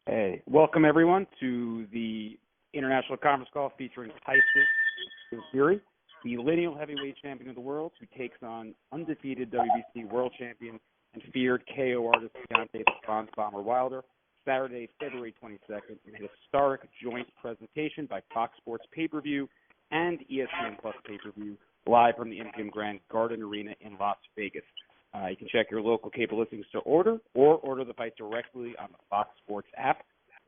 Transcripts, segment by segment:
Hey, welcome everyone to the international conference call featuring Tyson Fury, the lineal heavyweight champion of the world, who takes on undefeated WBC world champion and feared KO artist Deontay the Bronze Bomber Wilder, Saturday, February 22nd, in a historic joint presentation by Fox Sports Pay-Per-View and ESPN Plus Pay-Per-View, live from the MGM Grand Garden Arena in Las Vegas. You can check your local cable listings to order, or order the fight directly on the Fox Sports app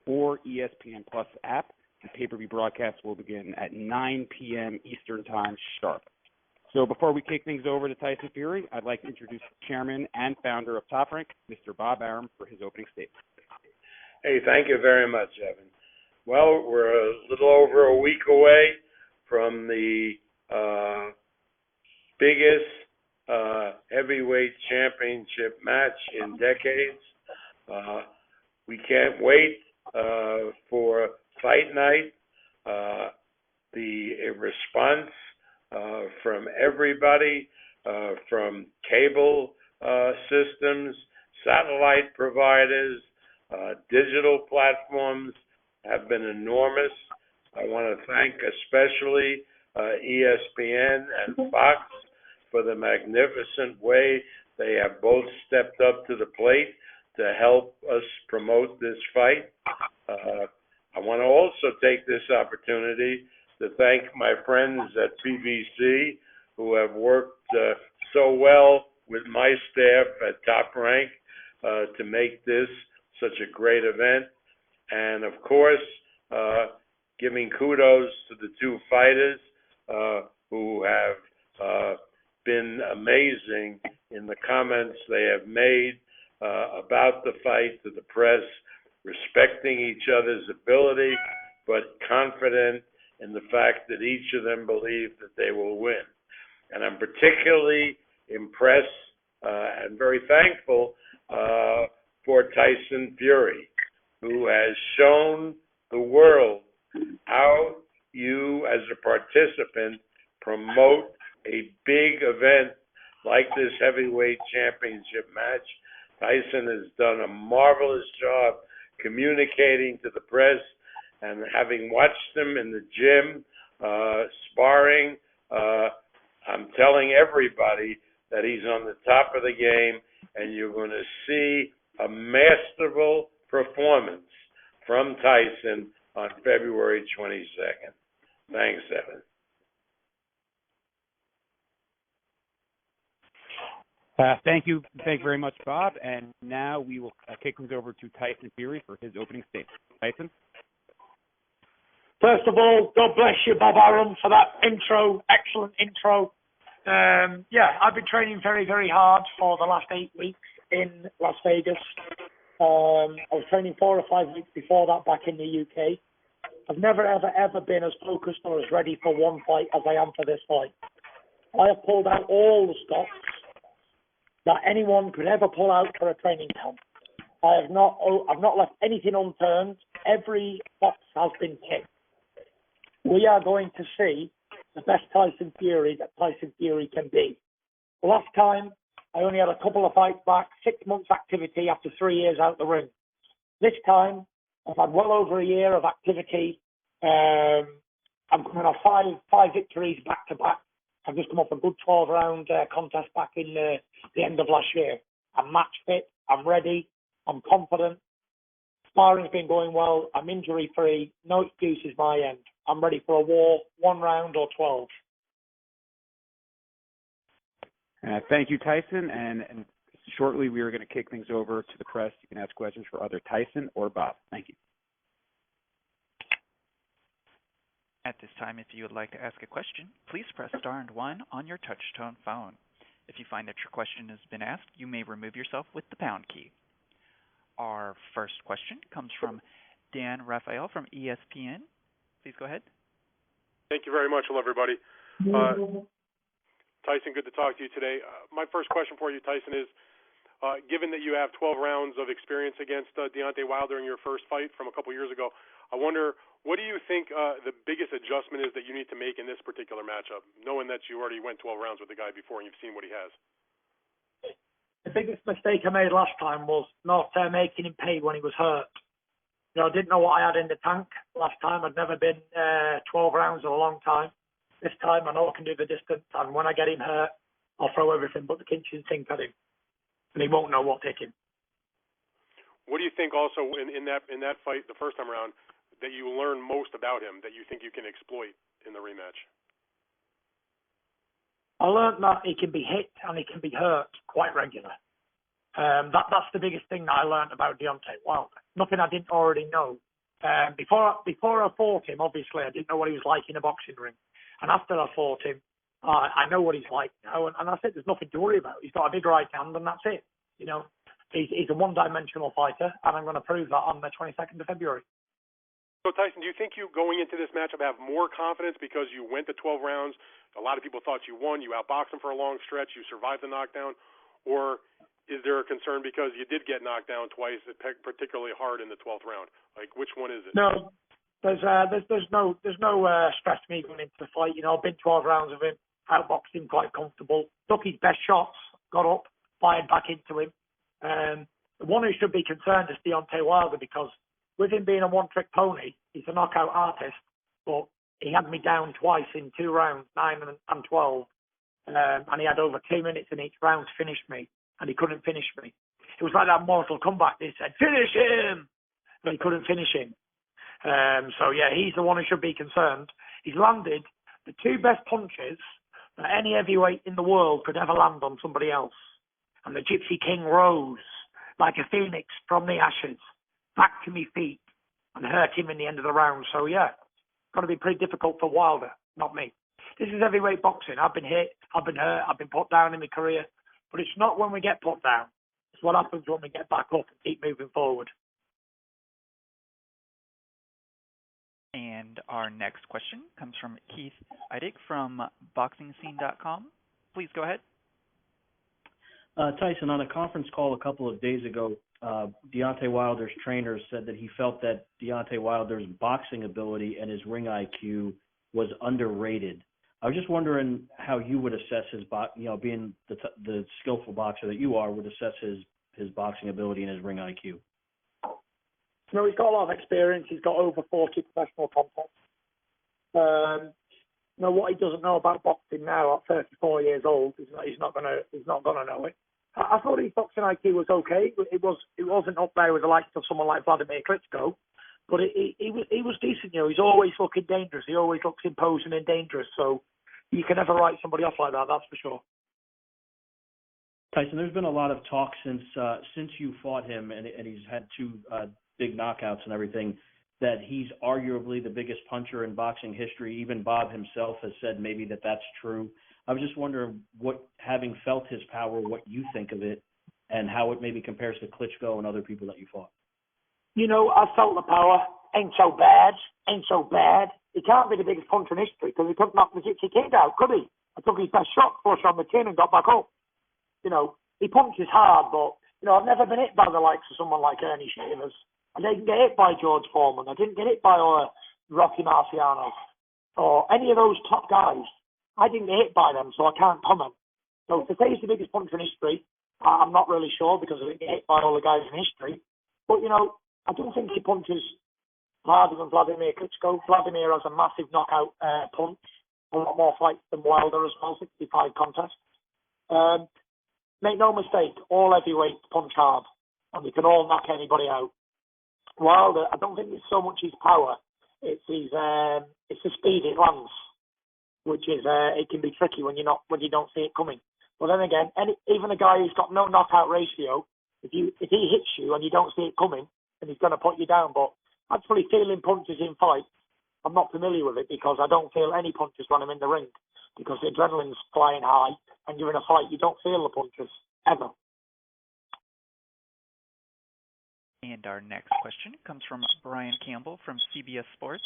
or ESPN Plus app. The pay-per-view broadcast will begin at 9 p.m. Eastern Time sharp. So before we kick things over to Tyson Fury, I'd like to introduce the chairman and founder of Top Rank, Mr. Bob Arum, for his opening statement. Hey, thank you very much, Evan. Well, we're a little over a week away from the biggest heavyweight championship match in decades. We can't wait for fight night. The response from everybody, from cable systems, satellite providers, digital platforms, have been enormous. I want to thank especially ESPN and Fox for the magnificent way they have both stepped up to the plate to help us promote this fight. I want to also take this opportunity to thank my friends at PBC who have worked so well with my staff at Top Rank to make this such a great event. And of course, giving kudos to the two fighters who have been amazing in the comments they have made about the fight to the press, respecting each other's ability, but confident in the fact that each of them believe that they will win. And I'm particularly impressed and very thankful for Tyson Fury, who has shown the world how you, as a participant, promote a big event like this heavyweight championship match. Tyson has done a marvelous job communicating to the press, and having watched him in the gym sparring, I'm telling everybody that he's on the top of the game, and you're going to see a masterful performance from Tyson on February 22nd. Thanks, Evan. Thank you very much, Bob. And now we will kick things over to Tyson Fury for his opening statement. Tyson? First of all, God bless you, Bob Arum, for that intro. Excellent intro. I've been training very, very hard for the last 8 weeks in Las Vegas. I was training 4 or 5 weeks before that back in the UK. I've never, ever been as focused or as ready for one fight as I am for this fight. I have pulled out all the stops that anyone could ever pull out for a training camp. I've not left anything unturned. Every box has been ticked. We are going to see the best Tyson Fury that Tyson Fury can be. Last time, I only had a couple of fights back, 6 months activity after 3 years out the ring. This time, I've had well over a year of activity. I'm coming off five victories back to back. I've just come off a good 12-round contest back in the end of last year. I'm match fit. I'm ready. I'm confident. Sparring's been going well. I'm injury-free. No excuses my end. I'm ready for a war, 1 round or 12. Thank you, Tyson. And shortly we are going to kick things over to the press. You can ask questions for either Tyson or Bob. Thank you. At this time, if you would like to ask a question, please press star and 1 on your touch-tone phone. If you find that your question has been asked, you may remove yourself with the pound key. Our first question comes from Dan Rafael from ESPN. Please go ahead. Thank you very much. Hello, everybody. Tyson, good to talk to you today. My first question for you, Tyson, is given that you have 12 rounds of experience against Deontay Wilder in your first fight from a couple years ago, I wonder, what do you think the biggest adjustment is that you need to make in this particular matchup, knowing that you already went 12 rounds with the guy before and you've seen what he has? The biggest mistake I made last time was not making him pay when he was hurt. I didn't know what I had in the tank last time. I'd never been 12 rounds in a long time. This time I know I can do the distance, and when I get him hurt, I'll throw everything but the kitchen sink at him, and he won't know what hit him. What do you think also in that fight the first time around that you learn most about him that you think you can exploit in the rematch? I learned that he can be hit and he can be hurt quite regular. That's the biggest thing that I learned about Deontay Wilder. Nothing I didn't already know. Before I fought him, obviously, I didn't know what he was like in a boxing ring. And after I fought him, I know what he's like now. And I said there's nothing to worry about. He's got a big right hand, and that's it. He's a one-dimensional fighter, and I'm going to prove that on the 22nd of February. So, Tyson, do you think you going into this matchup have more confidence because you went to 12 rounds? A lot of people thought you won. You outboxed him for a long stretch. You survived the knockdown. Or is there a concern because you did get knocked down twice, particularly hard in the 12th round? Like, which one is it? No, there's no stress to me going into the fight. I've been 12 rounds of him, outboxed him quite comfortable, took his best shots, got up, fired back into him. The one who should be concerned is Deontay Wilder, because with him being a one-trick pony, he's a knockout artist, but he had me down twice in 2 rounds, 9 and 12, and he had over 2 minutes in each round to finish me, and he couldn't finish me. It was like that Mortal Kombat. They said, finish him! But he couldn't finish him. He's the one who should be concerned. He's landed the 2 best punches that any heavyweight in the world could ever land on somebody else. And the Gypsy King rose like a phoenix from the ashes, back to me feet, and hurt him in the end of the round. So, got to be pretty difficult for Wilder, not me. This is heavyweight boxing. I've been hit, I've been hurt, I've been put down in my career. But it's not when we get put down. It's what happens when we get back up and keep moving forward. And our next question comes from Keith Idec from BoxingScene.com. Please go ahead. Tyson, on a conference call a couple of days ago, Deontay Wilder's trainer said that he felt that Deontay Wilder's boxing ability and his ring IQ was underrated. I was just wondering how you would assess his, being the skillful boxer that you are, would assess his boxing ability and his ring IQ. He's got a lot of experience. He's got over 40 professional contests. What he doesn't know about boxing now at 34 years old, he's not gonna know it. I thought his boxing IQ was okay. It wasn't up there with the likes of someone like Vladimir Klitschko, but he was decent. He's always looking dangerous. He always looks imposing and dangerous. So you can never write somebody off like that. That's for sure. Tyson, there's been a lot of talk since you fought him, and he's had 2 big knockouts and everything, that he's arguably the biggest puncher in boxing history. Even Bob himself has said maybe that's true. I was just wondering, having felt his power, what you think of it, and how it maybe compares to Klitschko and other people that you fought. I felt the power. Ain't so bad. He can't be the biggest puncher in history because he couldn't knock the Gypsy King out, could he? I took his best shot, flush on the chin, and got back up. He punches hard, but, I've never been hit by the likes of someone like Ernie Shavers. I didn't get hit by George Foreman. I didn't get hit by Rocky Marciano or any of those top guys. I didn't get hit by them, so I can't comment. So to say he's the biggest puncher in history, I'm not really sure because I didn't get hit by all the guys in history. But, I don't think he punches harder than Vladimir Klitschko. Vladimir has a massive knockout punch, a lot more fights than Wilder as well, 65 contests. Make no mistake, all heavyweights punch hard, and we can all knock anybody out. Wilder, I don't think it's so much his power, it's the speed it lands, which is it can be tricky when you don't see it coming. But then again, even a guy who's got no knockout ratio, if he hits you and you don't see it coming, then he's going to put you down. But actually feeling punches in fights, I'm not familiar with it because I don't feel any punches when I'm in the ring because the adrenaline's flying high, and you're in a fight, you don't feel the punches ever. And our next question comes from Brian Campbell from CBS Sports.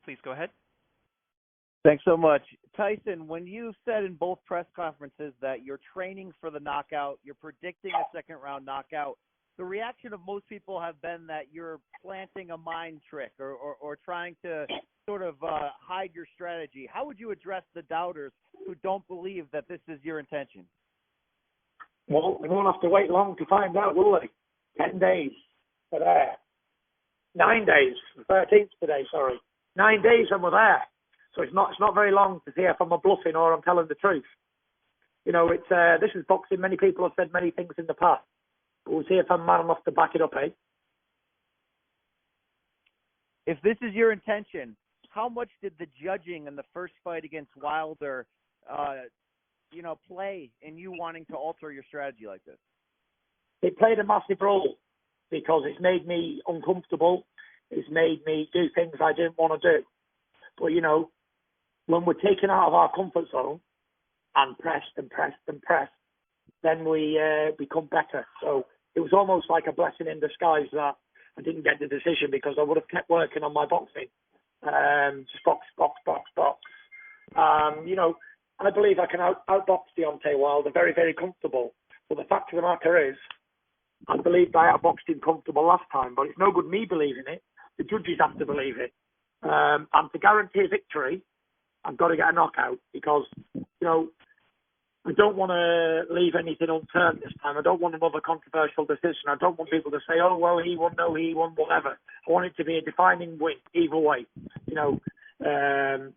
Please go ahead. Thanks so much. Tyson, when you said in both press conferences that you're training for the knockout, you're predicting a second-round knockout, the reaction of most people have been that you're planting a mind trick or trying to sort of hide your strategy. How would you address the doubters who don't believe that this is your intention? Well, we won't have to wait long to find out, will we? 10 days for that. 9 days. 13th today, sorry. 9 days and we're there. So it's not very long to see if I'm bluffing or I'm telling the truth. You know, it's this is boxing. Many people have said many things in the past. But we'll see if I'm man enough to back it up, eh? If this is your intention, how much did the judging in the first fight against Wilder, play in you wanting to alter your strategy like this? It played a massive role because it's made me uncomfortable. It's made me do things I didn't want to do. But, you know, when we're taken out of our comfort zone and pressed and pressed and pressed, then we become better. So it was almost like a blessing in disguise that I didn't get the decision, because I would have kept working on my boxing. Just box. You know, I believe I can outbox Deontay Wilder very, very comfortable. But the fact of the matter is, I believed I outboxed him comfortable last time, but it's no good me believing it. The judges have to believe it. And to guarantee a victory, I've got to get a knockout, because, you know, I don't want to leave anything unturned this time. I don't want another controversial decision. I don't want people to say, oh, well, he won, no, he won, whatever. I want it to be a defining win, either way. You know, the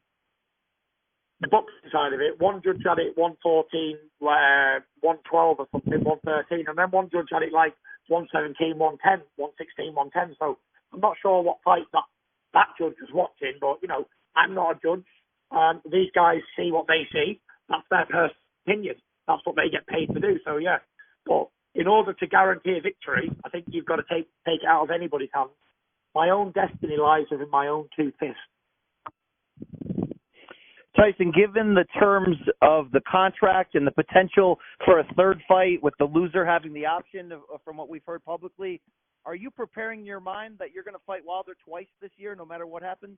boxing side of it, one judge had it 114, 112 or something, 113, and then one judge had it like 117, 110, 116, 110. So I'm not sure what fight that judge was watching, but, you know, I'm not a judge. These guys see what they see. That's their personal opinion. That's what they get paid to do. So, yeah. But in order to guarantee a victory, I think you've got to take it out of anybody's hands. My own destiny lies within my own two fists. Tyson, given the terms of the contract and the potential for a third fight with the loser having the option from what we've heard publicly, are you preparing your mind that you're going to fight Wilder twice this year, no matter what happens?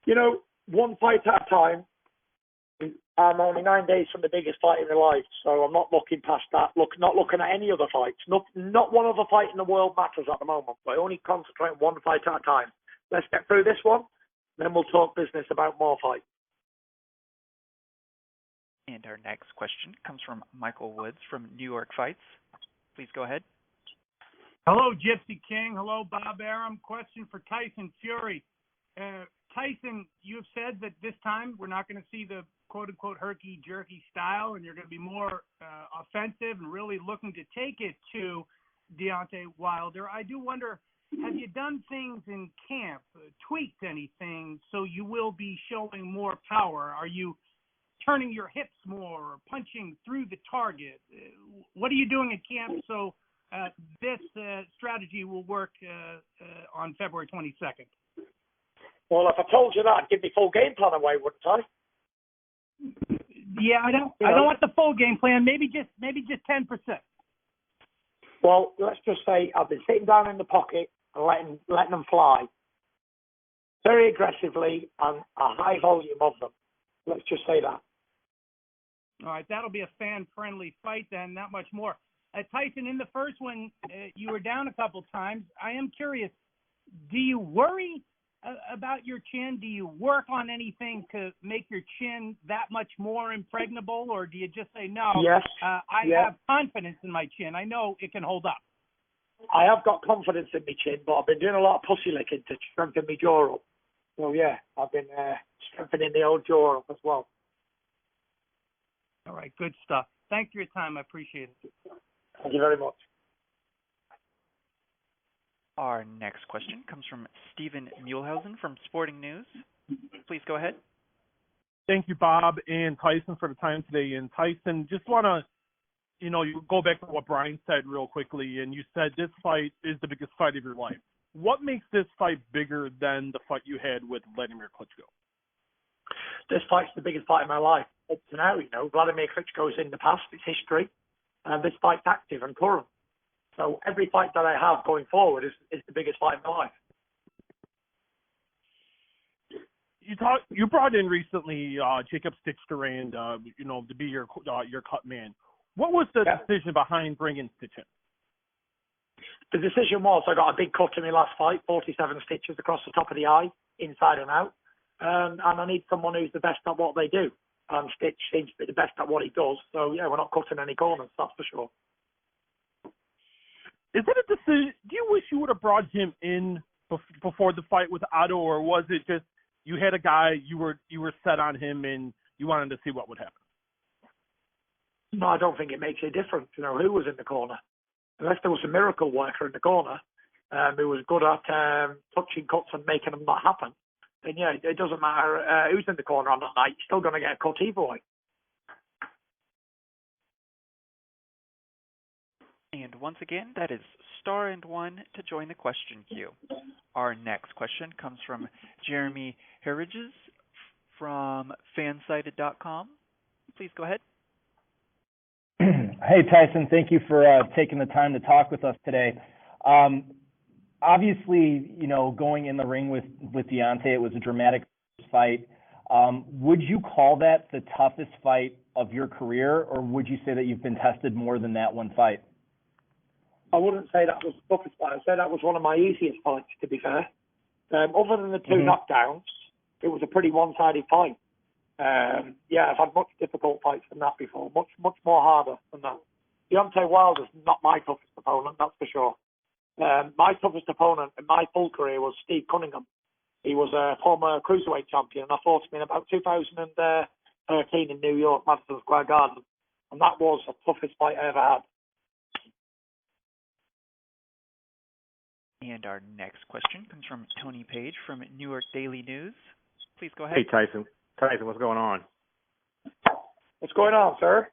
You know, one fight at a time. I'm only 9 days from the biggest fight in my life, so I'm not looking past that. Not looking at any other fights. Not one other fight in the world matters at the moment. But I only concentrate on one fight at a time. Let's get through this one, then we'll talk business about more fights. And our next question comes from Michael Woods from New York Fights. Please go ahead. Hello, Gypsy King. Hello, Bob Arum. Question for Tyson Fury. Tyson, you've said that this time we're not going to see the quote-unquote herky-jerky style, and you're going to be more offensive and really looking to take it to Deontay Wilder. I do wonder, have you done things in camp, tweaked anything so you will be showing more power? Are you turning your hips more or punching through the target? What are you doing in camp so this strategy will work on February 22nd? Well, if I told you that, I'd give the full game plan away, wouldn't I? Yeah, I don't want the full game plan. Maybe just 10%. Well, let's just say I've been sitting down in the pocket and letting them fly very aggressively and a high volume of them. Let's just say that. All right, that'll be a fan-friendly fight then, not much more. Tyson, in the first one, you were down a couple times. I am curious, do you worry about your chin? Do you work on anything to make your chin that much more impregnable, or do you just say, no, yes. I have confidence in my chin. I know it can hold up. I have got confidence in my chin, but I've been doing a lot of pussy licking to strengthen my jaw up. So, yeah, I've been strengthening the old jaw up as well. All right, good stuff. Thanks for your time. I appreciate it. Thank you very much. Our next question comes from Stephen Muehlhausen from Sporting News. Please go ahead. Thank you, Bob and Tyson, for the time today. And Tyson, just want to, you go back to what Brian said real quickly, and you said this fight is the biggest fight of your life. What makes this fight bigger than the fight you had with Vladimir Klitschko? This fight's the biggest fight of my life up to now. Vladimir Klitschko's in the past, it's history, and this fight's active and current. So every fight that I have going forward is the biggest fight of my life. You brought in recently Jacob Stitch-Durand, to be your cut man. What was the decision behind bringing Stitch in? The decision was I got a big cut in my last fight, 47 stitches across the top of the eye, inside and out. And I need someone who's the best at what they do. And Stitch seems to be the best at what he does. So, yeah, we're not cutting any corners, that's for sure. Is it a decision? Do you wish you would have brought him in before the fight with Otto, or was it just you had a guy you were set on him and you wanted to see what would happen? No, I don't think it makes a difference, who was in the corner. Unless there was a miracle worker in the corner who was good at touching cuts and making them not happen, then yeah, it doesn't matter who's in the corner on that night. You're still going to get a cut either way. And once again, that is star and one to join the question queue. Our next question comes from Jeremy Herridges from fansided.com. Please go ahead. Hey, Tyson, thank you for taking the time to talk with us today. Obviously, going in the ring with Deontay, it was a dramatic fight. Would you call that the toughest fight of your career, or would you say that you've been tested more than that one fight? I wouldn't say that was the toughest fight. I'd say that was one of my easiest fights, to be fair. Other than the two knockdowns, it was a pretty one-sided fight. I've had much difficult fights than that before, much more harder than that. Deontay Wilder's not my toughest opponent, that's for sure. My toughest opponent in my full career was Steve Cunningham. He was a former cruiserweight champion, and I fought him in about 2013 in New York, Madison Square Garden, and that was the toughest fight I ever had. And our next question comes from Tony Page from New York Daily News. Please go ahead. Hey, Tyson. Tyson, what's going on? What's going on, sir?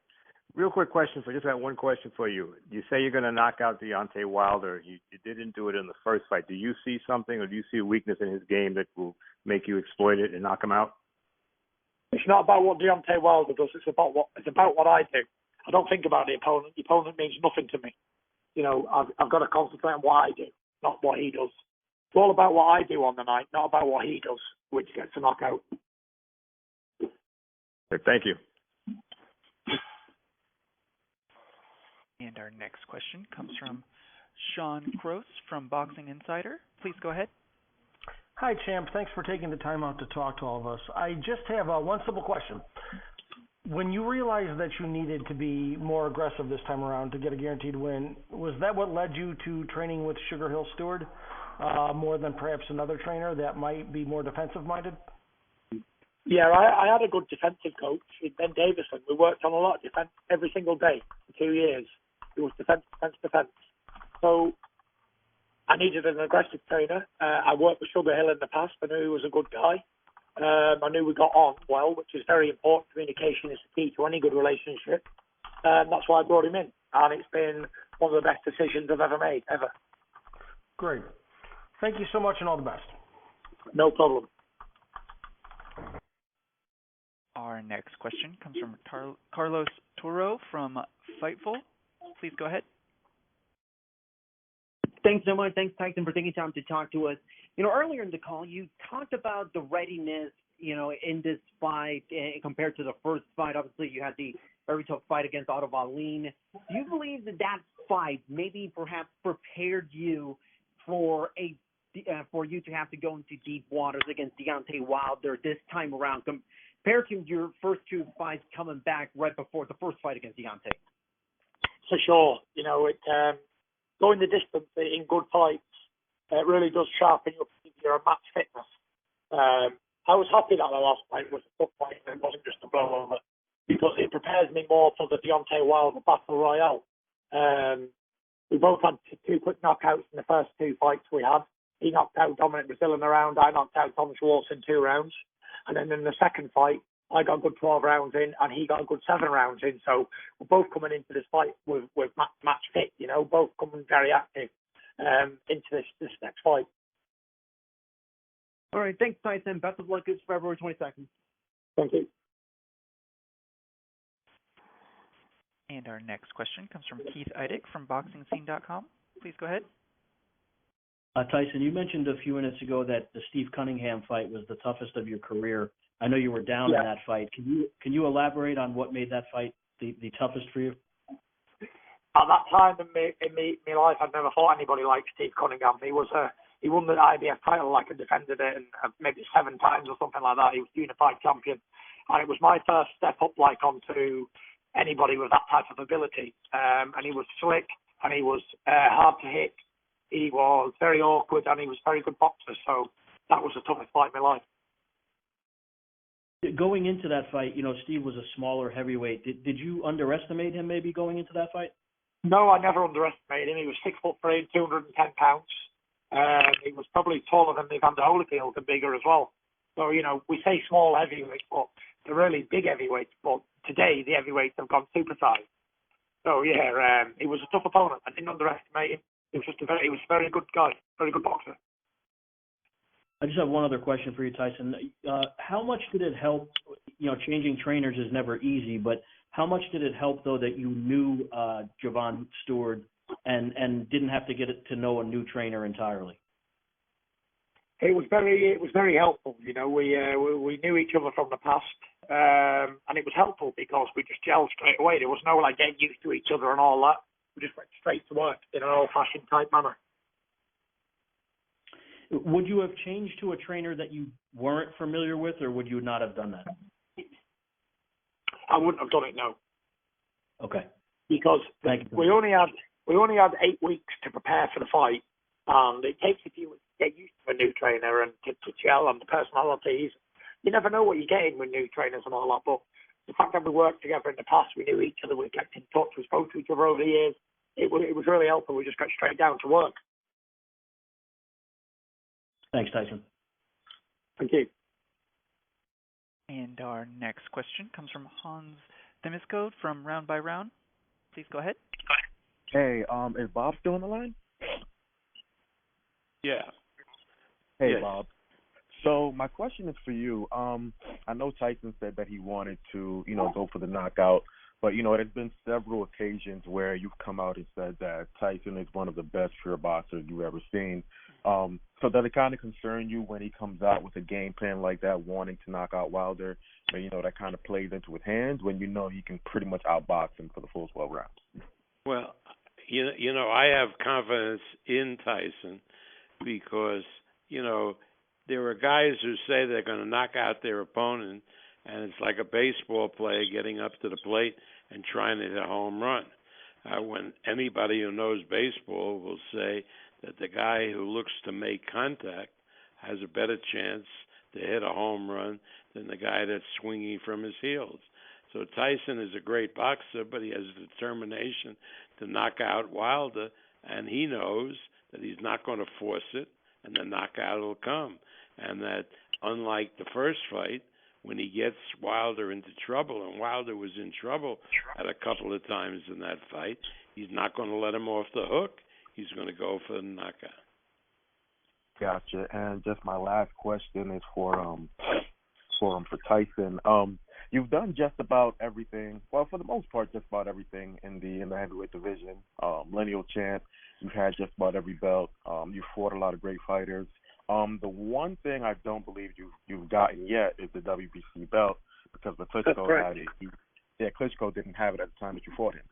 Real quick question. I just got one question for you. You say you're going to knock out Deontay Wilder. You didn't do it in the first fight. Do you see something, or do you see a weakness in his game that will make you exploit it and knock him out? It's not about what Deontay Wilder does. It's about what I do. I don't think about the opponent. The opponent means nothing to me. I've got to concentrate on what I do, not what he does. It's all about what I do on the night, not about what he does, which gets a knockout. Thank you. And our next question comes from Sean Cross from Boxing Insider. Please go ahead. Hi, champ. Thanks for taking the time out to talk to all of us. I just have one simple question. When you realized that you needed to be more aggressive this time around to get a guaranteed win, was that what led you to training with Sugar Hill Stewart more than perhaps another trainer that might be more defensive-minded? Yeah, I had a good defensive coach, Ben Davison. We worked on a lot of defense every single day for 2 years. It was defense. So I needed an aggressive trainer. I worked with Sugar Hill in the past. I knew he was a good guy. I knew we got on well, which is very important. Communication is the key to any good relationship. That's why I brought him in. And it's been one of the best decisions I've ever made, ever. Great. Thank you so much, and all the best. No problem. Our next question comes from Carlos Toro from Fightful. Please go ahead. Thanks so much. Thanks, Tyson, for taking time to talk to us. Earlier in the call, you talked about the readiness, in this fight compared to the first fight. Obviously, you had the very tough fight against Otto Wallin. Do you believe that fight maybe perhaps prepared you for you to have to go into deep waters against Deontay Wilder this time around, compared to your first two fights coming back right before the first fight against Deontay? For sure. Going the distance in good fights, it really does sharpen your match fitness. I was happy that the last fight was a tough fight and it wasn't just a blowover, because it prepares me more for the Deontay Wilder Battle Royale. We both had two quick knockouts in the first two fights we had. He knocked out Dominic Brazil in a round. I knocked out Tom Schwartz in 2 rounds. And then in the second fight, I got a good 12 rounds in, and he got a good 7 rounds in. So we're both coming into this fight with match fit, both coming very active into this next fight. All right. Thanks, Tyson. Best of luck. It's February 22nd. Thank you. And our next question comes from Keith Eidick from BoxingScene.com. Please go ahead. Tyson, you mentioned a few minutes ago that the Steve Cunningham fight was the toughest of your career. I know you were down in that fight. Can you elaborate on what made that fight the toughest for you? At that time in my life, I'd never fought anybody like Steve Cunningham. He won the IBF title, like, and defended it maybe 7 times or something like that. He was unified champion, and it was my first step up, like, onto anybody with that type of ability. And he was slick. and he was hard to hit. He was very awkward, and he was a very good boxer. So that was the toughest fight in my life. Going into that fight, Steve was a smaller heavyweight. Did you underestimate him maybe going into that fight? No, I never underestimated him. He was 6'3", 210 pounds. He was probably taller than Evander Holyfield and bigger as well. So, we say small heavyweights, but they're really big heavyweights. But today, the heavyweights have gone supersized. So, he was a tough opponent. I didn't underestimate him. He was a very good guy, very good boxer. I just have one other question for you, Tyson. How much did it help? Changing trainers is never easy, but how much did it help, though, that you knew Javon Stewart and didn't have to get to know a new trainer entirely? It was very helpful. We knew each other from the past, and it was helpful because we just gelled straight away. There was no getting used to each other and all that. We just went straight to work in an old-fashioned type manner. Would you have changed to a trainer that you weren't familiar with, or would you not have done that? I wouldn't have done it, no. Okay. Because we only had 8 weeks to prepare for the fight, and it takes a few weeks to get used to a new trainer and to gel on the personalities. You never know what you're getting with new trainers and all that, but the fact that we worked together in the past, we knew each other, we kept in touch, we spoke to each other over the years, it was really helpful. We just got straight down to work. Thanks, Tyson. Thank you. And our next question comes from Hans Themisko from Round by Round. Please go ahead. Hey, is Bob still on the line? Yeah. Hey, yes. Bob. So my question is for you. I know Tyson said that he wanted to, go for the knockout, but there's been several occasions where you've come out and said that Tyson is one of the best pure boxers you've ever seen. So does it kind of concern you when he comes out with a game plan like that, wanting to knock out Wilder, but that kind of plays into his hands when he can pretty much outbox him for the full 12 rounds? Well, I have confidence in Tyson because, there are guys who say they're going to knock out their opponent, and it's like a baseball player getting up to the plate and trying to hit a home run. When anybody who knows baseball will say that the guy who looks to make contact has a better chance to hit a home run than the guy that's swinging from his heels. So Tyson is a great boxer, but he has the determination to knock out Wilder, and he knows that he's not going to force it, and the knockout will come. And that unlike the first fight, when he gets Wilder into trouble, and Wilder was in trouble at a couple of times in that fight, he's not going to let him off the hook. He's going to go for the knockout. Gotcha. And just my last question is for Tyson. You've done just about everything. Well, for the most part, just about everything in the heavyweight division. Lineal champ. You've had just about every belt. You've fought a lot of great fighters. The one thing I don't believe you've gotten yet is the WBC belt because the Klitschko had it. Klitschko didn't have it at the time that you fought him.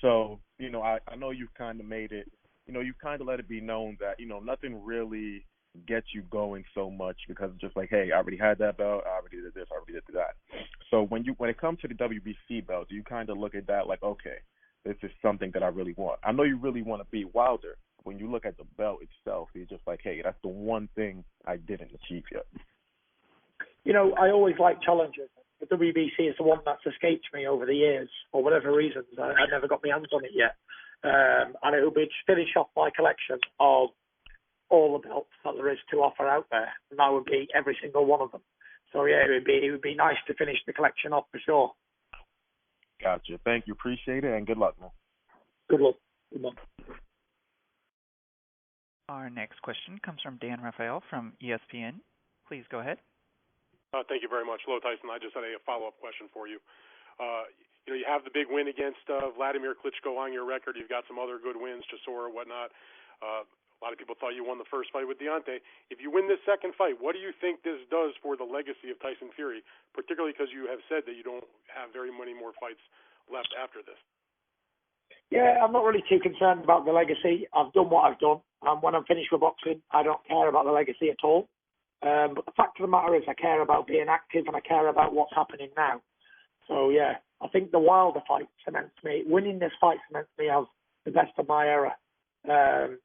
So, I know you've kind of made it. You've kind of let it be known that nothing really gets you going so much because it's just like, hey, I already had that belt, I already did this, I already did that. So when it comes to the WBC belt, do you kind of look at that like, okay, this is something that I really want? I know you really want to beat Wilder. When you look at the belt itself, you're just like, hey, that's the one thing I didn't achieve yet. I always like challenges. The WBC is the one that's escaped me over the years for whatever reasons. I never got my hands on it yet. And it will be to finish off my collection of all the belts that there is to offer out there, and that would be every single one of them. So it would be nice to finish the collection off for sure. Gotcha. Thank you. Appreciate it, and good luck, man. Good luck. Good luck. Our next question comes from Dan Rafael from ESPN. Please go ahead. Thank you very much. Hello, Tyson. I just had a follow-up question for you. You have the big win against Vladimir Klitschko on your record. You've got some other good wins, Chisora, whatnot. A lot of people thought you won the first fight with Deontay. If you win this second fight, what do you think this does for the legacy of Tyson Fury, particularly because you have said that you don't have very many more fights left after this? Yeah, I'm not really too concerned about the legacy. I've done what I've done. When I'm finished with boxing, I don't care about the legacy at all. But the fact of the matter is I care about being active and I care about what's happening now. So, I think the Wilder fight cements me. Winning this fight cements me as the best of my era.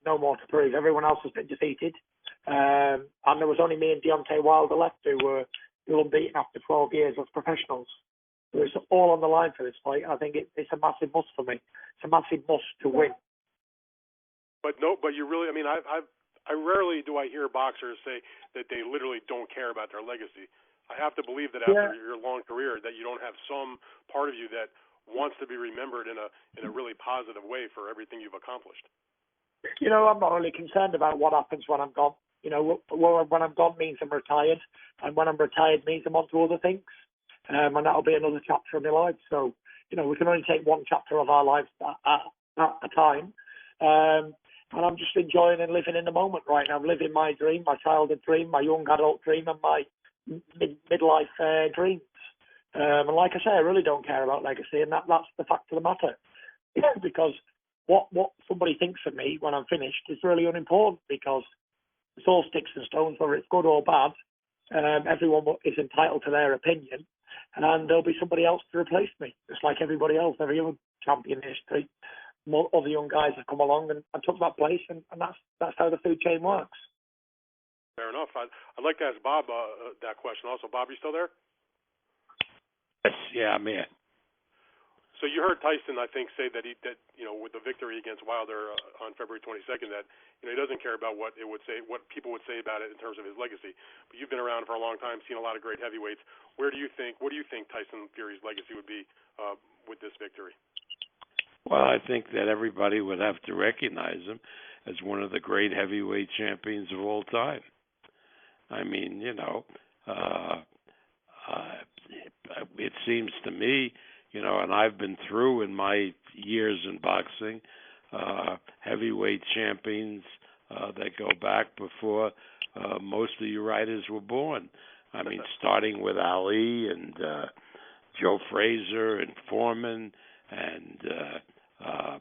No more to prove. Everyone else has been defeated. And there was only me and Deontay Wilder left who were unbeaten after 12 years as professionals. So it's all on the line for this fight. I think it's a massive must for me. It's a massive must to win. But you really, I mean, I rarely do I hear boxers say that they literally don't care about their legacy. I have to believe that after your long career that you don't have some part of you that wants to be remembered in a really positive way for everything you've accomplished. You know, I'm not really concerned about what happens when I'm gone. You know, when I'm gone means I'm retired, and when I'm retired means I'm on to other things, and that'll be another chapter of my life. So, you know, we can only take one chapter of our lives at a time, and I'm just enjoying and living in the moment right now. I'm living my dream, my childhood dream, my young adult dream, and my midlife dreams. And like I say, I really don't care about legacy, and that's the fact of the matter. Because what somebody thinks of me when I'm finished is really unimportant, because it's all sticks and stones, whether it's good or bad. Everyone is entitled to their opinion, and there'll be somebody else to replace me, just like everybody else, every other champion in history. Other young guys have come along and took that place, and that's how the food chain works. Fair enough. I'd like to ask Bob that question also. Bob, you still there? Yes, yeah, I'm here. So you heard Tyson, I think, say that with the victory against Wilder on February 22nd, that he doesn't care about what people would say about it in terms of his legacy. But you've been around for a long time, seen a lot of great heavyweights. What do you think Tyson Fury's legacy would be with this victory? Well, I think that everybody would have to recognize him as one of the great heavyweight champions of all time. I mean, it seems to me, and I've been through in my years in boxing, heavyweight champions that go back before most of you writers were born. I mean, starting with Ali and Joe Frazier and Foreman and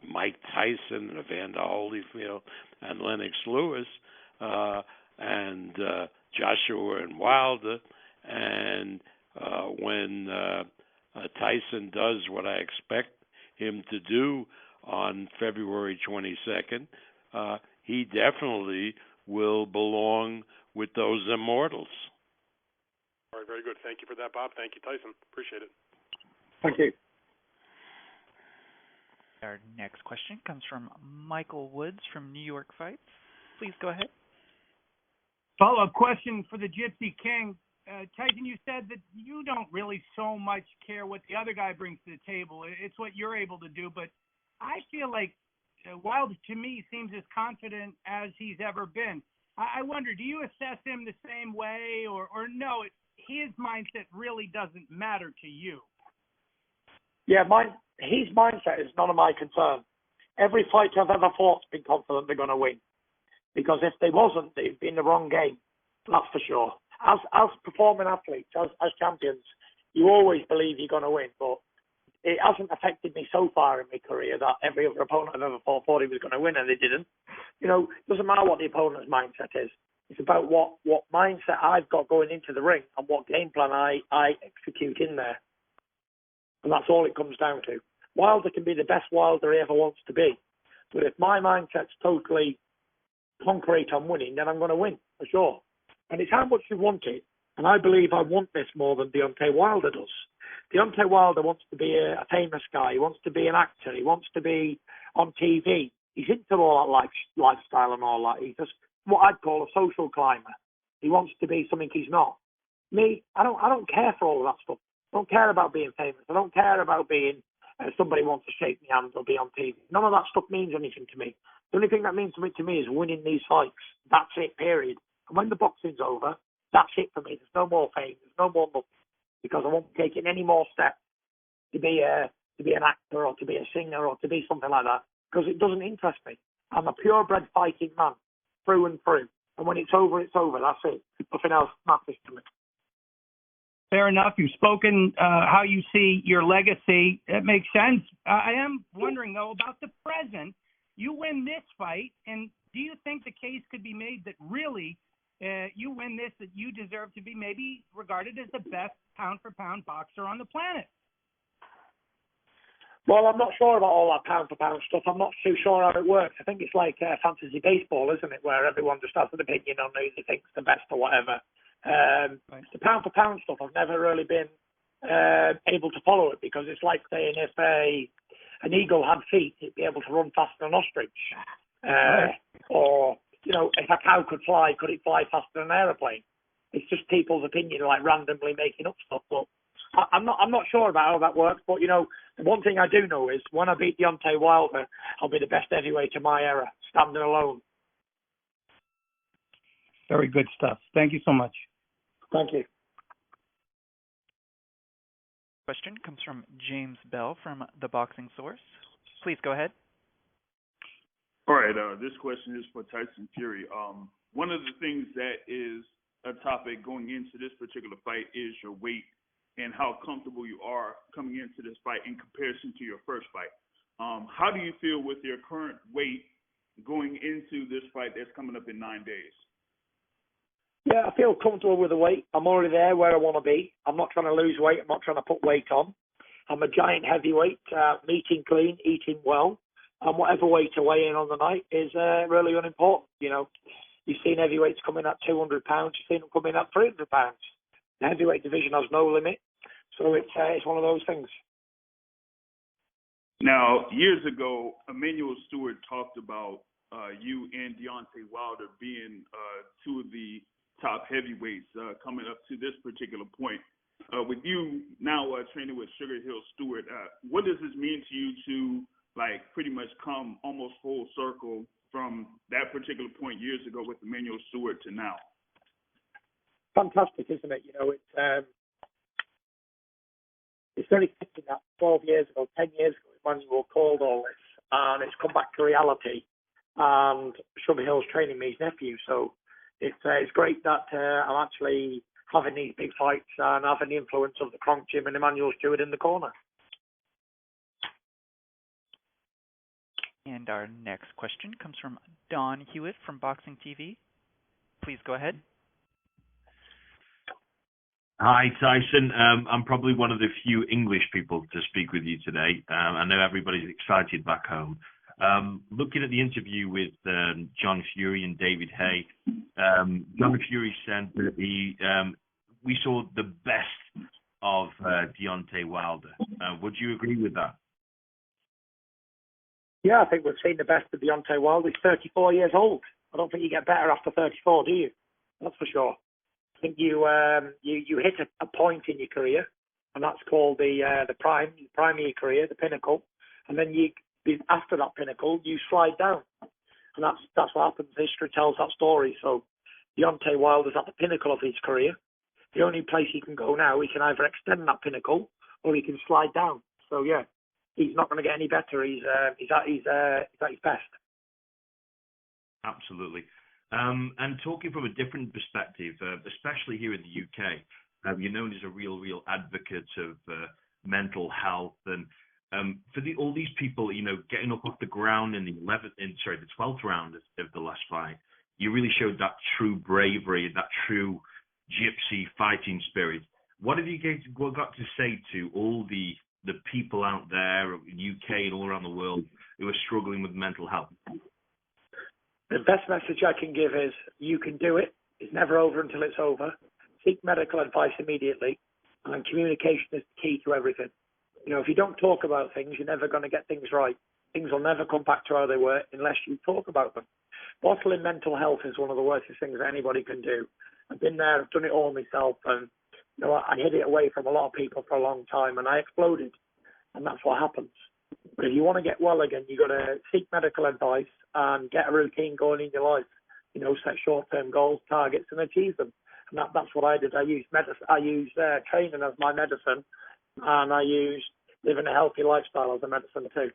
Mike Tyson and Evander Holyfield and Lennox Lewis and Joshua and Wilder. And when Tyson does what I expect him to do on February 22nd, he definitely will belong with those immortals. All right, very good. Thank you for that, Bob. Thank you, Tyson. Appreciate it. Thank you. Our next question comes from Michael Woods from New York Fights. Please go ahead. Follow-up question for the Gypsy King. Tyson, you said that you don't really so much care what the other guy brings to the table. It's what you're able to do. But I feel like Wilder, to me, seems as confident as he's ever been. I wonder, do you assess him the same way, or no, his mindset really doesn't matter to you? Yeah, his mindset is none of my concern. Every fight I've ever fought's been confident they're going to win. Because if they wasn't, they'd be in the wrong game. That's for sure. As performing athletes, as champions, you always believe you're going to win. But it hasn't affected me so far in my career that every other opponent I've ever fought thought he was going to win, and they didn't. It doesn't matter what the opponent's mindset is. It's about what mindset I've got going into the ring and what game plan I execute in there. And that's all it comes down to. Wilder can be the best Wilder he ever wants to be. But if my mindset's totally concrete on winning, then I'm going to win, for sure. And it's how much you want it. And I believe I want this more than Deontay Wilder does. Deontay Wilder wants to be a famous guy. He wants to be an actor. He wants to be on TV. He's into all that lifestyle and all that. He's just what I'd call a social climber. He wants to be something he's not. Me, I don't care for all of that stuff. I don't care about being famous. I don't care about being somebody wants to shake my hand or be on TV. None of that stuff means anything to me. The only thing that means something to me is winning these fights. That's it, period. And when the boxing's over, that's it for me. There's no more fame. There's no more nothing. Because I won't be taking any more steps to be an actor or to be a singer or to be something like that. Because it doesn't interest me. I'm a purebred fighting man, through and through. And when it's over, it's over. That's it. Nothing else matters to me. Fair enough. You've spoken how you see your legacy. It makes sense. I am wondering, though, about the present. You win this fight, and do you think the case could be made that really you win this, that you deserve to be maybe regarded as the best pound-for-pound boxer on the planet? Well, I'm not sure about all that pound for pound stuff. I'm not too sure how it works. I think it's like fantasy baseball, isn't it, where everyone just has an opinion on who they think's the best or whatever. Right. The pound for pound stuff, I've never really been able to follow it because it's like saying if an eagle had feet, it'd be able to run faster than an ostrich. Right. Or, if a cow could fly, could it fly faster than an aeroplane? It's just people's opinion, like randomly making up stuff. But I'm not sure about how that works. But the one thing I do know is when I beat Deontay Wilder, I'll be the best heavyweight of my era, standing alone. Very good stuff. Thank you so much. Thank you. Question comes from James Bell from The Boxing Source. Please go ahead. All right, this question is for Tyson Fury. One of the things that is a topic going into this particular fight is your weight and how comfortable you are coming into this fight in comparison to your first fight. How do you feel with your current weight going into this fight that's coming up in 9 days? Yeah, I feel comfortable with the weight. I'm already there where I want to be. I'm not trying to lose weight. I'm not trying to put weight on. I'm a giant heavyweight, eating clean, eating well. And whatever weight I weigh in on the night is really unimportant. You've seen heavyweights come in at 200 pounds. You've seen them come in at 300 pounds. The heavyweight division has no limit. So it's one of those things. Now, years ago, Emmanuel Stewart talked about you and Deontay Wilder being two of the top heavyweights coming up to this particular point. With you now training with Sugar Hill Stewart, what does this mean to you to pretty much come almost full circle from that particular point years ago with Emmanuel Stewart to now? Fantastic, isn't it? It's very thinking that 12 years ago, 10 years ago, Emmanuel called all this, and it's come back to reality. And Sugar Hill's training me, his nephew, so it's great that I'm actually having these big fights and having the influence of the Kronk gym and Emmanuel Stewart in the corner. And our next question comes from Don Hewitt from Boxing TV. Please go ahead. Hi, Tyson. I'm probably one of the few English people to speak with you today. I know everybody's excited back home. Looking at the interview with John Fury and David Haye, John Fury said that we saw the best of Deontay Wilder. Would you agree with that? Yeah, I think we've seen the best of Deontay Wilder. He's 34 years old. I don't think you get better after 34, do you? That's for sure. I think you hit a point in your career, and that's called the prime of your career, the pinnacle. And then after that pinnacle, you slide down, and that's what happens. History tells that story. So Deontay Wilder's at the pinnacle of his career. The only place he can go now, he can either extend that pinnacle or he can slide down. So yeah, he's not going to get any better. He's at his best. Absolutely. And talking from a different perspective, especially here in the UK, you're known as a real advocate of mental health, and for all these people, getting up off the ground in the 12th round of the last fight, you really showed that true bravery, that true gypsy fighting spirit. What have you got to say to all the people out there in the UK and all around the world who are struggling with mental health? The best message I can give is you can do it. It's never over until it's over. Seek medical advice immediately, and communication is the key to everything. If you don't talk about things, you're never going to get things right. Things will never come back to how they were unless you talk about them. Bottling mental health is one of the worst things that anybody can do. I've been there, I've done it all myself, and I hid it away from a lot of people for a long time, and I exploded, and that's what happens. But if you want to get well again, you've got to seek medical advice and get a routine going in your life. Set short-term goals, targets, and achieve them. And that's what I did. I used training as my medicine, and I used living a healthy lifestyle as a medicine too.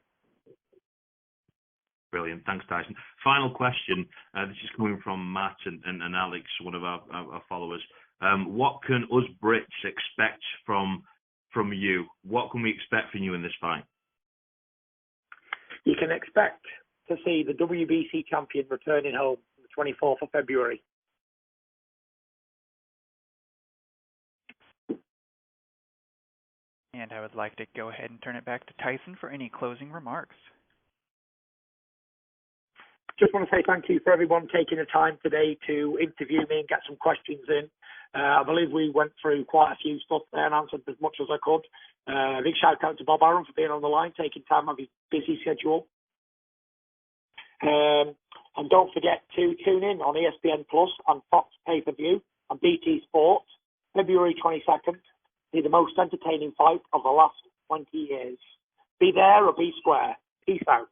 Brilliant. Thanks, Tyson. Final question. This is coming from Matt and Alex, one of our followers. What can us Brits expect from you? What can we expect from you in this fight? You can expect to see the WBC champion returning home on the 24th of February. And I would like to go ahead and turn it back to Tyson for any closing remarks. Just want to say thank you for everyone taking the time today to interview me and get some questions in. I believe we went through quite a few stuff there and answered as much as I could. Big shout out to Bob Arum for being on the line, taking time out of his busy schedule. And don't forget to tune in on ESPN Plus and Fox Pay-Per-View and BT Sport, February 22nd. See the most entertaining fight of the last 20 years. Be there or be square. Peace out.